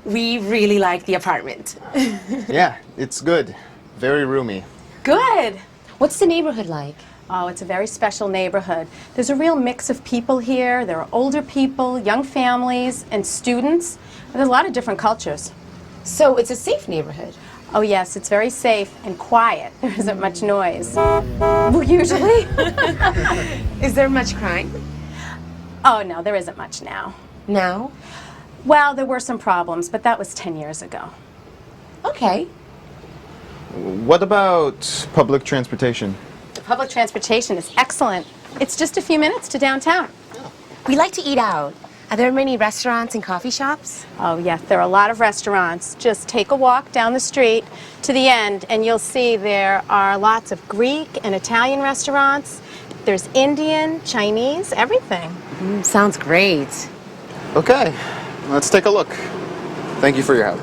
We really like the apartment. Yeah, it's good. Very roomy. Good. What's the neighborhood like? Oh, it's a very special neighborhood. There's a real mix of people here. There are older people, young families, and students. There's a lot of different cultures. So it's a safe neighborhood. Oh yes, it's very safe and quiet. There isn't much noise. Well, usually. Is there much crime? Oh no, there isn't much now. Now? Well, there were some problems, but that was 10 years ago. Okay. What about public transportation? The public transportation is excellent. It's just a few minutes to downtown. We like to eat out. Are there many restaurants and coffee shops? Oh yes, there are a lot of restaurants. Just take a walk down the street to the end and you'll see there are lots of Greek and Italian restaurants. There's Indian, Chinese, everything. Sounds great. Okay, let's take a look. Thank you for your help.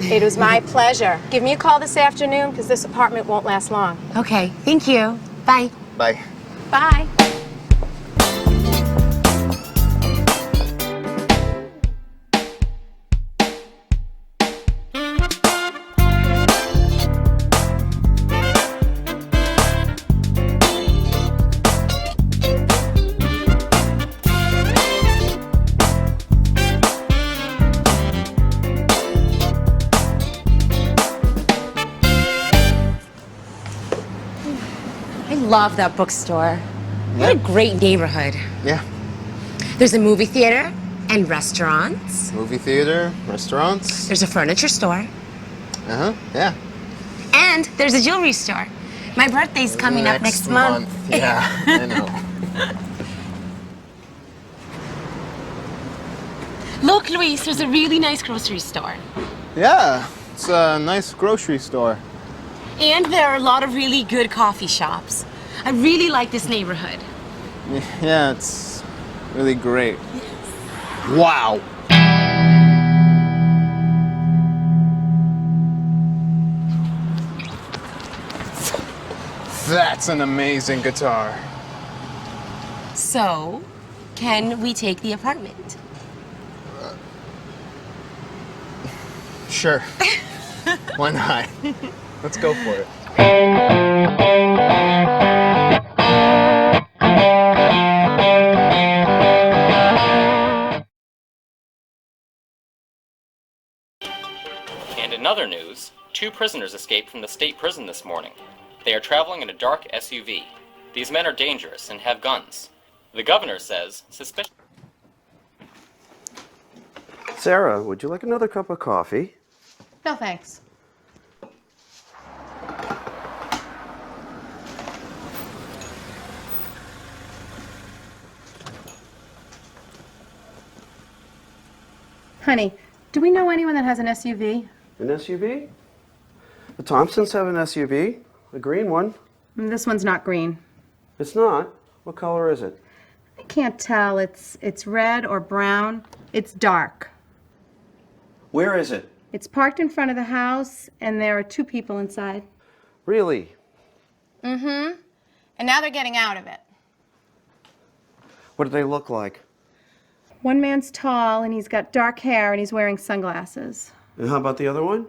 It was my pleasure. Give me a call this afternoon because this apartment won't last long. Okay, thank you. Bye. Bye. Bye. I love that bookstore. What a great neighborhood. Yeah. There's a movie theater and restaurants. Movie theater, restaurants. There's a furniture store. Uh-huh, yeah. And there's a jewelry store. My birthday's coming up next month. Yeah, I know. Look, Luis, there's a really nice grocery store. Yeah, it's a nice grocery store. And there are a lot of really good coffee shops. I really like this neighborhood. Yeah, it's really great. Wow. That's an amazing guitar. So, can we take the apartment? Sure. Why not? Let's go for it. And in other news, 2 prisoners escaped from the state prison this morning. They are traveling in a dark SUV. These men are dangerous and have guns. The governor says suspicion. Sarah, would you like another cup of coffee? No, thanks. Honey, do we know anyone that has an SUV? An SUV? The Thompsons have an SUV, a green one. This one's not green. It's not. What color is it? I can't tell. It's red or brown. It's dark. Where is it? It's parked in front of the house, and there are 2 people inside. Really? Mm-hmm. And now they're getting out of it. What do they look like? One man's tall, and he's got dark hair, and he's wearing sunglasses. And how about the other one?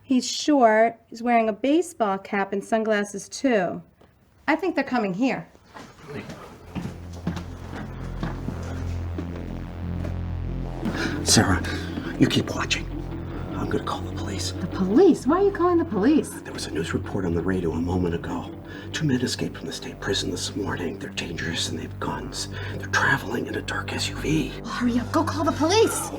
He's short. He's wearing a baseball cap and sunglasses, too. I think they're coming here. Sarah, you keep watching. I'm gonna call the police. The police? Why are you calling the police? There was a news report on the radio a moment ago. 2 men escaped from the state prison this morning. They're dangerous and they have guns. They're traveling in a dark SUV. Hurry up, go call the police.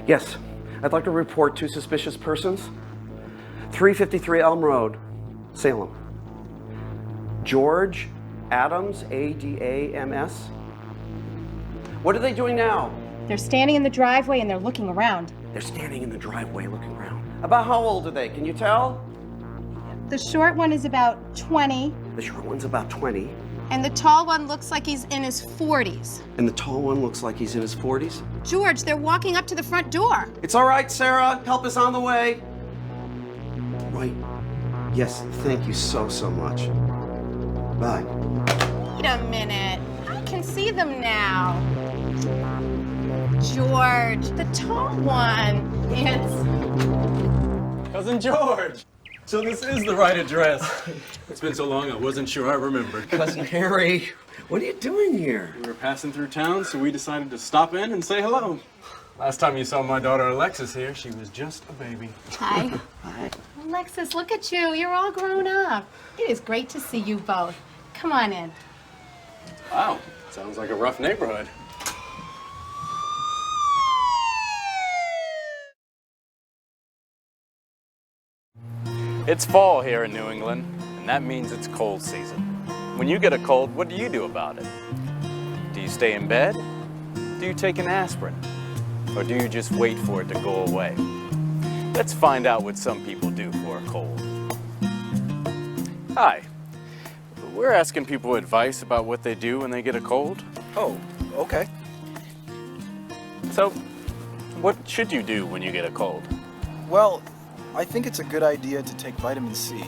Yes, I'd like to report 2 suspicious persons. 353 Elm Road, Salem. George Adams, A-D-A-M-S. What are they doing now? They're standing in the driveway and they're looking around. They're standing in the driveway looking around. About how old are they? Can you tell? The short one is about 20, The short one's about 20, and the tall one looks like he's in his 40s. and the tall one looks like he's in his 40s. George, they're walking up to the front door. It's all right, Sarah. Help is on the way. Right Yes, thank you so much. Bye. Wait a minute. I can see them now. George, the tall one. It's... Cousin George! So this is the right address. It's been so long I wasn't sure I remembered. Cousin Harry, what are you doing here? We were passing through town, so we decided to stop in and say hello. Last time you saw my daughter Alexis here, she was just a baby. Hi. Hi. Alexis, look at you. You're all grown up. It is great to see you both. Come on in. Wow, sounds like a rough neighborhood. It's fall here in New England, and that means it's cold season. When you get a cold, what do you do about it? Do you stay in bed? Do you take an aspirin? Or do you just wait for it to go away? Let's find out what some people do for a cold. Hi. We're asking people advice about what they do when they get a cold. Oh, okay. So, what should you do when you get a cold? Well, I think it's a good idea to take vitamin C.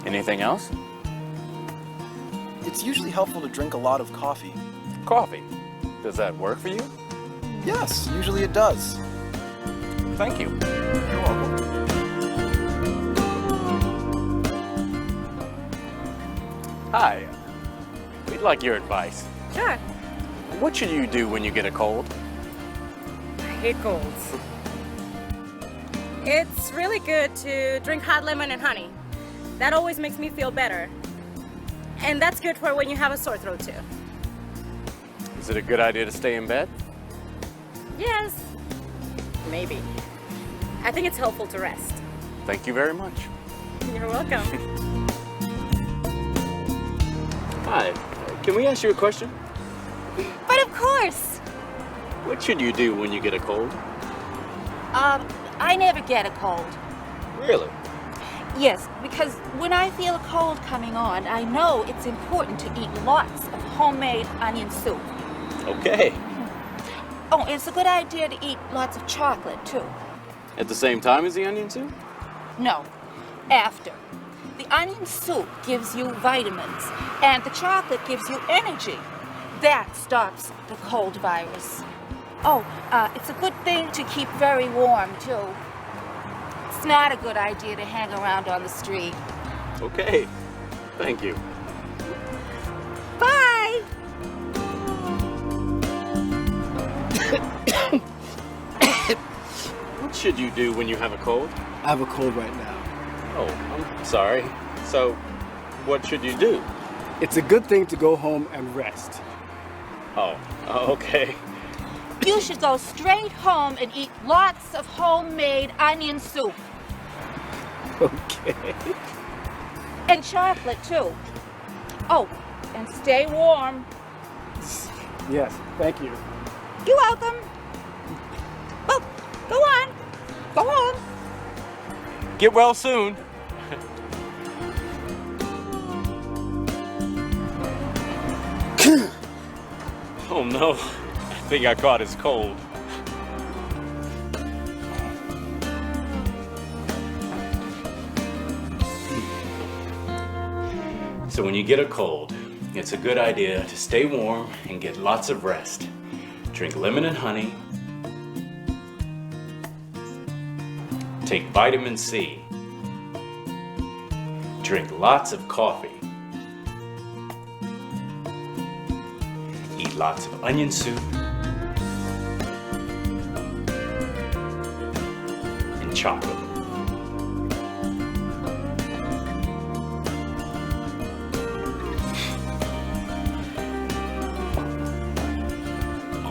Anything else? It's usually helpful to drink a lot of coffee. Coffee. Does that work for you? Yes, usually it does. Thank you. You're welcome. Hi. We'd like your advice. Sure. What should you do when you get a cold? I hate colds. It's really good to drink hot lemon and honey. That always makes me feel better. And that's good for when you have a sore throat too. Is it a good idea to stay in bed? Yes. Maybe. I think it's helpful to rest. Thank you very much. You're welcome. Hi. Can we ask you a question? But of course. What should you do when you get a cold? I never get a cold. Really? Yes, because when I feel a cold coming on, I know it's important to eat lots of homemade onion soup. Okay. Oh, it's a good idea to eat lots of chocolate, too. At the same time as the onion soup? No, after. The onion soup gives you vitamins, and the chocolate gives you energy. That stops the cold virus. Oh, it's a good thing to keep very warm, too. It's not a good idea to hang around on the street. Okay. Thank you. Bye! What should you do when you have a cold? I have a cold right now. Oh, I'm sorry. So, what should you do? It's a good thing to go home and rest. Oh, okay. You should go straight home and eat lots of homemade onion soup. Okay. And chocolate, too. Oh, and stay warm. Yes, thank you. You're welcome. Well, go on. Go home. Get well soon. Oh no, I think I caught his cold. So when you get a cold, it's a good idea to stay warm and get lots of rest. Drink lemon and honey. Take vitamin C. Drink lots of coffee. Eat lots of onion soup. And chocolate.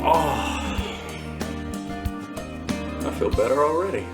Oh, I feel better already.